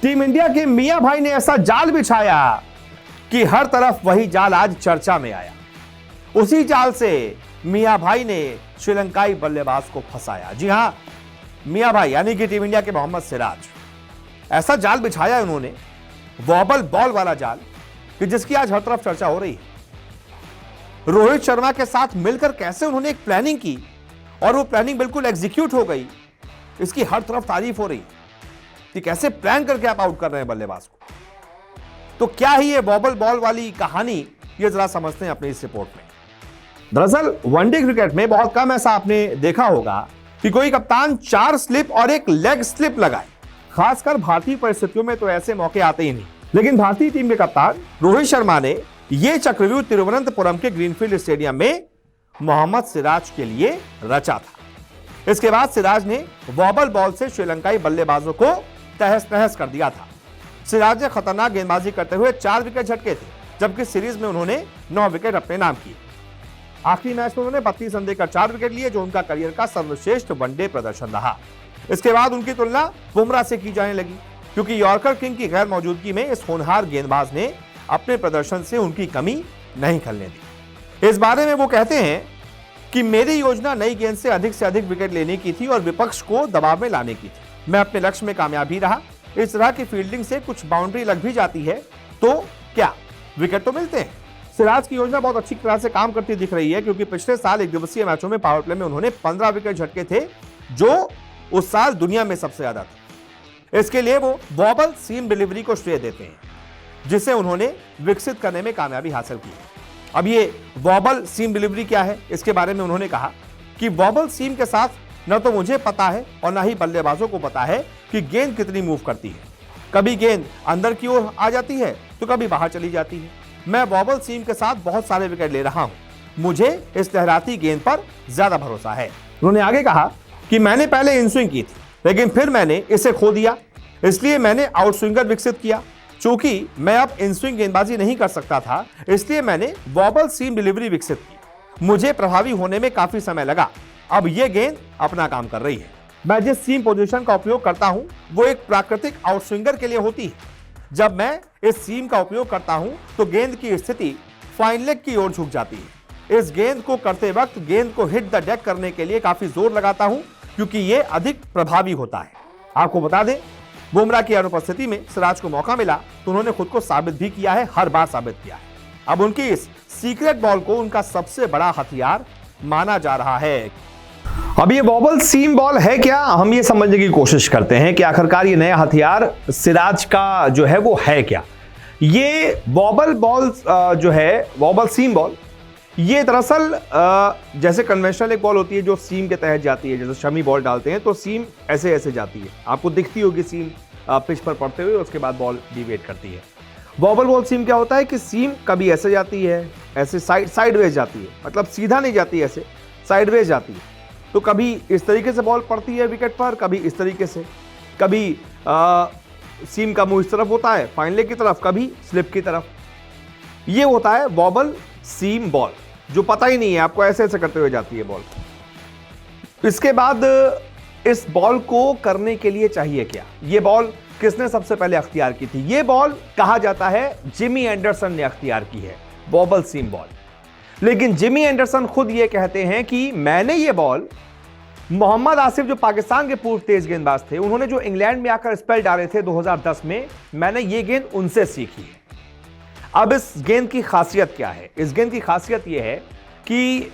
Team India के मियां भाई ने ऐसा जाल बिछाया कि हर तरफ वही जाल आज चर्चा में आया। उसी जाल से मियां भाई ने श्रीलंकाई बल्लेबाज को फंसाया। जी हां, मियां भाई यानी कि टीम इंडिया के मोहम्मद सिराज, ऐसा जाल बिछाया उन्होंने, वॉबल बॉल वाला जाल, कि जिसकी आज हर तरफ चर्चा हो रही है। रोहित शर्मा के साथ मिलकर कैसे उन्होंने एक प्लानिंग की और वो प्लानिंग बिल्कुल एग्जीक्यूट हो गई, इसकी हर तरफ तारीफ हो रही कि कैसे प्लान करके आप आउट कर रहे हैं बल्लेबाज को। तो क्या ही ये वॉबल बॉल वाली कहानी, ये जरा समझते हैं अपनी इस रिपोर्ट में। दरअसल वनडे क्रिकेट में बहुत कम ऐसा आपने देखा होगा कि कोई कप्तान 4 स्लिप और एक लेग स्लिप लगाए। खासकर भारतीय परिस्थितियों में तो ऐसे मौके आते ही नहीं। लेकिन भारतीय टीम के कप्तान रोहित शर्मा ने यह चक्रव्यूह तिरुवनंतपुरम के ग्रीनफील्ड स्टेडियम में मोहम्मद सिराज के लिए रचा था। इसके बाद सिराज ने वॉबल बॉल से श्रीलंकाई बल्लेबाजों को तहस नहस कर दिया था। सिराज ने खतरनाक गेंदबाजी करते हुए 4 विकेट झटके थे, जबकि सीरीज में उन्होंने 9 विकेट अपने नाम किए। आखिरी मैच में उन्होंने 32 रन देकर 4 विकेट लिए, जो उनका करियर का सर्वश्रेष्ठ वनडे प्रदर्शन रहा। इसके बाद उनकी तुलना बुमराह से की जाने लगी, क्योंकि यॉर्कर किंग की गैर मौजूदगी में इस होनहार गेंदबाज ने अपने प्रदर्शन से उनकी कमी नहीं खलने दी। इस बारे में वो कहते हैं कि मेरी योजना नई गेंद से अधिक विकेट लेने की थी और विपक्ष को दबाव में लाने की थी। मैं अपने लक्ष्य में कामयाब भी रहा। इस तरह की फील्डिंग से कुछ बाउंड्री लग भी जाती है तो क्या, विकेट तो मिलते हैं। सिराज की योजना बहुत अच्छी तरह से काम करती दिख रही है, क्योंकि पिछले साल एक दिवसीय मैचों में पावर प्ले में उन्होंने 15 विकेट झटके थे, जो उस साल दुनिया में सबसे ज्यादा थे। इसके लिए वो वॉबल सीम डिलीवरी को श्रेय देते हैं, जिसे उन्होंने विकसित करने में कामयाबी हासिल की। अब ये वॉबल सीम डिलीवरी क्या है, इसके बारे में उन्होंने कहा कि वॉबल सीम के साथ न तो मुझे पता है और न ही बल्लेबाजों को पता है कि गेंद कितनी मूव करती है। कभी गेंद अंदर की ओर आ जाती है तो कभी बाहर चली जाती है। मैं वॉबल सीम के साथ बहुत सारे विकेट ले रहा हूं। मुझे इस लहराती गेंद पर ज्यादा भरोसा है। उन्होंने आगे कहा कि मैंने पहले इन स्विंग की थी, लेकिन फिर मैंने इसे खो दिया, इसलिए मैंने आउट स्विंगर विकसित किया। चूंकि मैं अब इन स्विंग गेंदबाजी नहीं कर सकता था, इसलिए मैंने वॉबल सीम डिलीवरी विकसित की। मुझे प्रभावी होने में काफी समय लगा। अब यह गेंद अपना काम कर रही है। मैं जिस सीम पोजीशन का उपयोग करता हूं वो एक प्राकृतिक आउट स्विंगर के लिए होती है। जब मैं इस सीम का उपयोग करता हूं तो गेंद की स्थिति फाइन लेग की ओर झुक जाती है। इस गेंद को करते वक्त गेंद को हिट द डेक करने के लिए काफी जोर लगाता हूं, क्योंकि यह अधिक प्रभावी होता है। आपको बता दें, बुमराह की अनुपस्थिति में सिराज को मौका मिला तो उन्होंने खुद को साबित भी किया है, हर बार साबित किया है। अब उनकी इस सीक्रेट बॉल को उनका सबसे बड़ा हथियार माना जा रहा है। अब ये वॉबल सीम बॉल है क्या, हम ये समझने की कोशिश करते हैं कि आखिरकार ये नया हथियार सिराज का जो है वो है क्या। ये वॉबल बॉल जो है, वॉबल सीम बॉल, ये दरअसल जैसे कन्वेंशनल एक बॉल होती है जो सीम के तहत जाती है, जैसे शमी बॉल डालते हैं तो सीम ऐसे ऐसे जाती है, आपको दिखती होगी सीम पिच पर पड़ते हुए, उसके बाद बॉल डिविएट करती है। वॉबल बॉल सीम क्या होता है कि सीम कभी ऐसे जाती है, ऐसे साइडवेज जाती है, मतलब सीधा नहीं जाती, ऐसे साइडवेज जाती है। तो कभी इस तरीके से बॉल पड़ती है विकेट पर, कभी इस तरीके से, कभी सीम का मुंह इस तरफ होता है फाइन लेग की तरफ, कभी स्लिप की तरफ। ये होता है वॉबल सीम बॉल, जो पता ही नहीं है आपको, ऐसे ऐसे करते हुए जाती है बॉल। इसके बाद इस बॉल को करने के लिए चाहिए क्या, ये बॉल किसने सबसे पहले अख्तियार की थी? ये बॉल कहा जाता है जिमी एंडरसन ने अख्तियार की है, वॉबल सीम बॉल। लेकिन जिमी एंडरसन खुद ये कहते हैं कि मैंने ये बॉल मोहम्मद आसिफ, जो पाकिस्तान के पूर्व तेज गेंदबाज थे, उन्होंने जो इंग्लैंड में आकर स्पेल डाले थे 2010 में, मैंने ये गेंद उनसे सीखी है। अब इस गेंद की खासियत क्या है? इस गेंद की खासियत यह है कि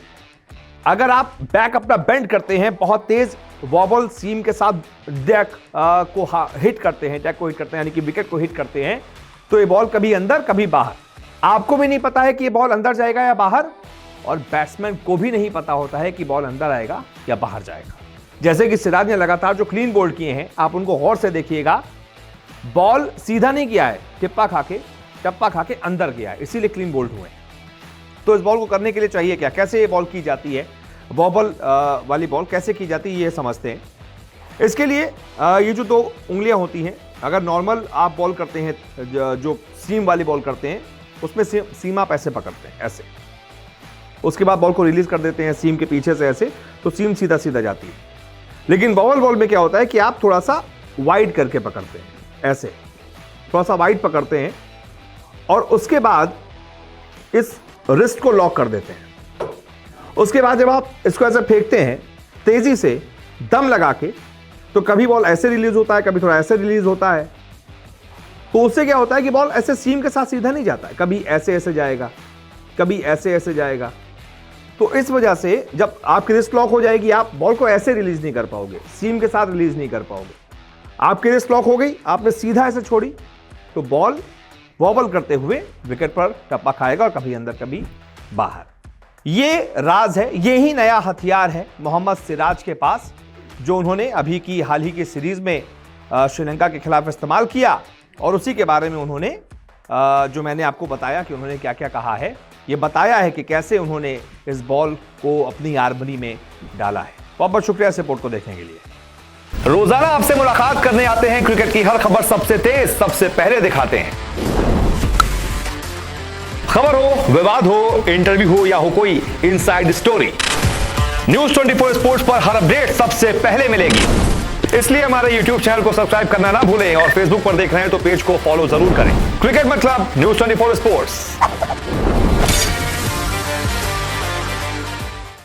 अगर आप बैक अपना बेंड करते हैं, बहुत तेज वॉबल सीम के साथ डेक को हिट करते हैं, डेक को हिट करते हैं यानी कि विकेट को हिट करते हैं, तो ये बॉल कभी अंदर कभी बाहर, आपको भी नहीं पता है कि ये बॉल अंदर जाएगा या बाहर, और बैट्समैन को भी नहीं पता होता है कि बॉल अंदर आएगा या बाहर जाएगा। जैसे कि सिराज ने लगातार जो क्लीन बोल्ड किए हैं, आप उनको गौर से देखिएगा, बॉल सीधा नहीं किया है, टप्पा खा के अंदर गया है, इसीलिए क्लीन बोल्ड हुए। तो इस बॉल को करने के लिए चाहिए क्या, कैसे ये बॉल की जाती है, वॉबल वाली बॉल कैसे की जाती है, ये समझते हैं। इसके लिए ये जो 2 उंगलियां होती हैं, अगर नॉर्मल आप बॉल करते हैं, जो सीम वाली बॉल करते हैं, उसमें सीम आप ऐसे पकड़ते हैं, ऐसे, उसके बाद बॉल को रिलीज कर देते हैं सीम के पीछे से ऐसे, तो सीम सीधा सीधा जाती है। लेकिन वॉबल बॉल में क्या होता है कि आप थोड़ा सा वाइड करके पकड़ते हैं, ऐसे, थोड़ा सा वाइड पकड़ते हैं और उसके बाद इस रिस्ट को लॉक कर देते हैं। उसके बाद जब आप इसको ऐसे फेंकते हैं तेजी से दम लगा के, तो कभी बॉल ऐसे रिलीज होता है, कभी थोड़ा ऐसे रिलीज होता है। तो उससे क्या होता है कि बॉल ऐसे सीम के साथ सीधा नहीं जाता है, कभी ऐसे ऐसे जाएगा, कभी ऐसे ऐसे जाएगा। तो इस वजह से जब आपकी रिस्ट लॉक हो जाएगी, आप बॉल को ऐसे रिलीज नहीं कर पाओगे, सीम के साथ रिलीज नहीं कर पाओगे। आपकी रिस्ट लॉक हो गई, आपने सीधा ऐसे छोड़ी, तो बॉल वॉबल करते हुए विकेट पर टप्पा खाएगा और कभी अंदर कभी बाहर। ये राज है, ये ही नया हथियार है मोहम्मद सिराज के पास, जो उन्होंने अभी की हाल ही की सीरीज में श्रीलंका के खिलाफ इस्तेमाल किया। और उसी के बारे में उन्होंने जो मैंने आपको बताया कि उन्होंने क्या क्या कहा है, ये बताया है कि कैसे उन्होंने इस बॉल को अपनी आर्मनी में डाला है। बहुत बहुत शुक्रिया इस रिपोर्ट को देखने के लिए। रोजाना आपसे मुलाकात करने आते हैं, क्रिकेट की हर खबर सबसे तेज सबसे पहले दिखाते हैं। खबर हो, विवाद हो, इंटरव्यू हो या हो कोई इनसाइड स्टोरी, न्यूज 24 स्पोर्ट्स पर हर अपडेट सबसे पहले मिलेगी। इसलिए हमारे YouTube चैनल को सब्सक्राइब करना ना भूलें और Facebook पर देख रहे हैं तो पेज को फॉलो जरूर करें। क्रिकेट मतलब न्यूज 24 स्पोर्ट्स।